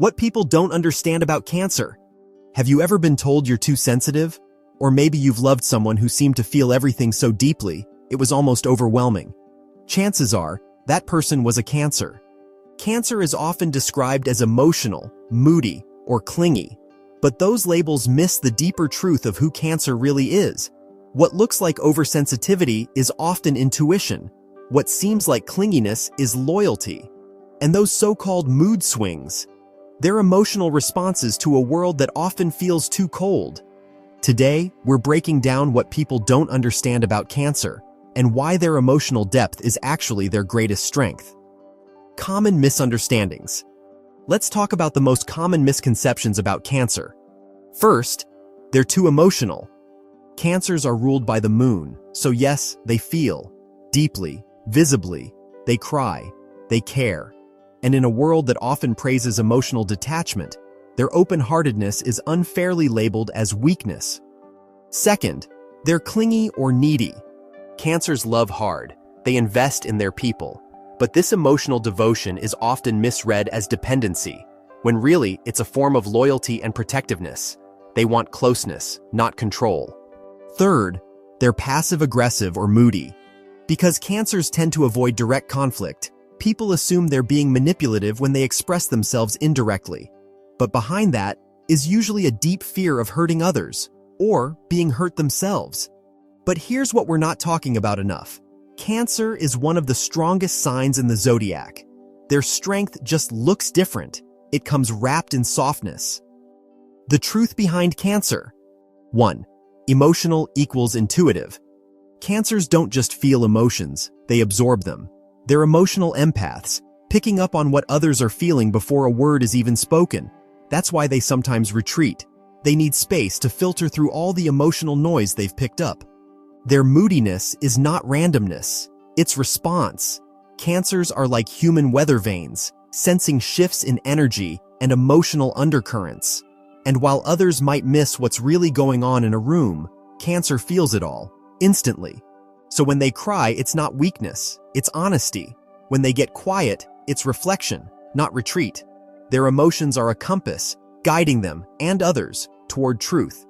What people don't understand about Cancer. Have you ever been told you're too sensitive? Or maybe you've loved someone who seemed to feel everything so deeply, it was almost overwhelming. Chances are, that person was a Cancer. Cancer is often described as emotional, moody, or clingy. But those labels miss the deeper truth of who Cancer really is. What looks like oversensitivity is often intuition. What seems like clinginess is loyalty. And those so-called mood swings, they're emotional responses to a world that often feels too cold. Today, we're breaking down what people don't understand about Cancer and why their emotional depth is actually their greatest strength. Common misunderstandings. Let's talk about the most common misconceptions about Cancer. First, they're too emotional. Cancers are ruled by the moon, so yes, they feel deeply, visibly, they cry, they care. And in a world that often praises emotional detachment, their open-heartedness is unfairly labeled as weakness. Second, they're clingy or needy. Cancers love hard. They invest in their people. But this emotional devotion is often misread as dependency, when really it's a form of loyalty and protectiveness. They want closeness, not control. Third, they're passive-aggressive or moody. Because Cancers tend to avoid direct conflict, people assume they're being manipulative when they express themselves indirectly. But behind that is usually a deep fear of hurting others, or being hurt themselves. But here's what we're not talking about enough. Cancer is one of the strongest signs in the Zodiac. Their strength just looks different. It comes wrapped in softness. The truth behind Cancer. 1. Emotional equals intuitive. Cancers don't just feel emotions, they absorb them. They're emotional empaths, picking up on what others are feeling before a word is even spoken. That's why they sometimes retreat. They need space to filter through all the emotional noise they've picked up. Their moodiness is not randomness, it's response. Cancers are like human weather vanes, sensing shifts in energy and emotional undercurrents. And while others might miss what's really going on in a room, Cancer feels it all, instantly. So when they cry, it's not weakness, it's honesty. When they get quiet, it's reflection, not retreat. Their emotions are a compass, guiding them and others toward truth.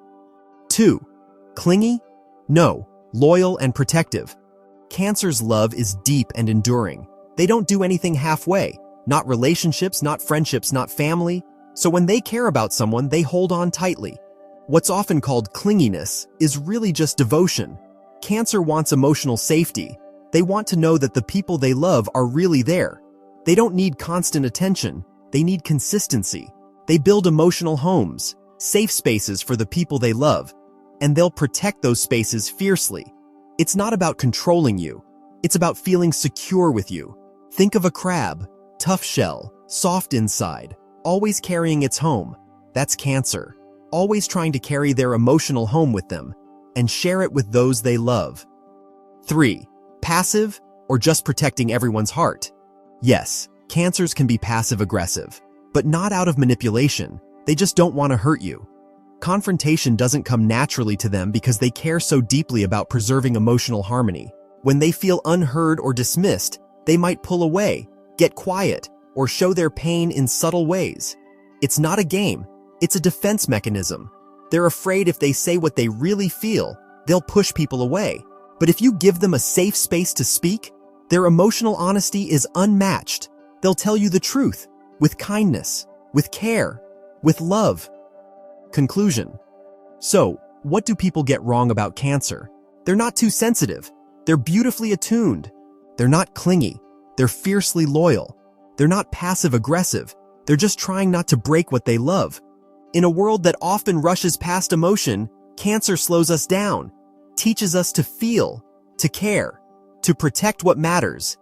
2. Clingy? No, loyal and protective. Cancer's love is deep and enduring. They don't do anything halfway, not relationships, not friendships, not family. So when they care about someone, they hold on tightly. What's often called clinginess is really just devotion. Cancer wants emotional safety. They want to know that the people they love are really there. They don't need constant attention. They need consistency. They build emotional homes, safe spaces for the people they love, and they'll protect those spaces fiercely. It's not about controlling you. It's about feeling secure with you. Think of a crab, tough shell, soft inside, always carrying its home. That's Cancer, always trying to carry their emotional home with them and share it with those they love. 3. Passive or just protecting everyone's heart? Yes, Cancers can be passive-aggressive, but not out of manipulation. They just don't want to hurt you. Confrontation doesn't come naturally to them because they care so deeply about preserving emotional harmony. When they feel unheard or dismissed, they might pull away, get quiet, or show their pain in subtle ways. It's not a game, it's a defense mechanism. They're afraid if they say what they really feel, they'll push people away. But if you give them a safe space to speak, their emotional honesty is unmatched. They'll tell you the truth, with kindness, with care, with love. Conclusion. So, what do people get wrong about Cancer? They're not too sensitive. They're beautifully attuned. They're not clingy. They're fiercely loyal. They're not passive-aggressive. They're just trying not to break what they love. In a world that often rushes past emotion, Cancer slows us down, teaches us to feel, to care, to protect what matters.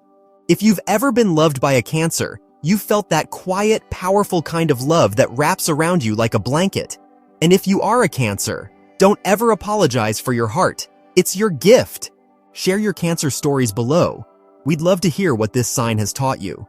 If you've ever been loved by a Cancer, you've felt that quiet, powerful kind of love that wraps around you like a blanket. And if you are a Cancer, don't ever apologize for your heart. It's your gift. Share your Cancer stories below. We'd love to hear what this sign has taught you.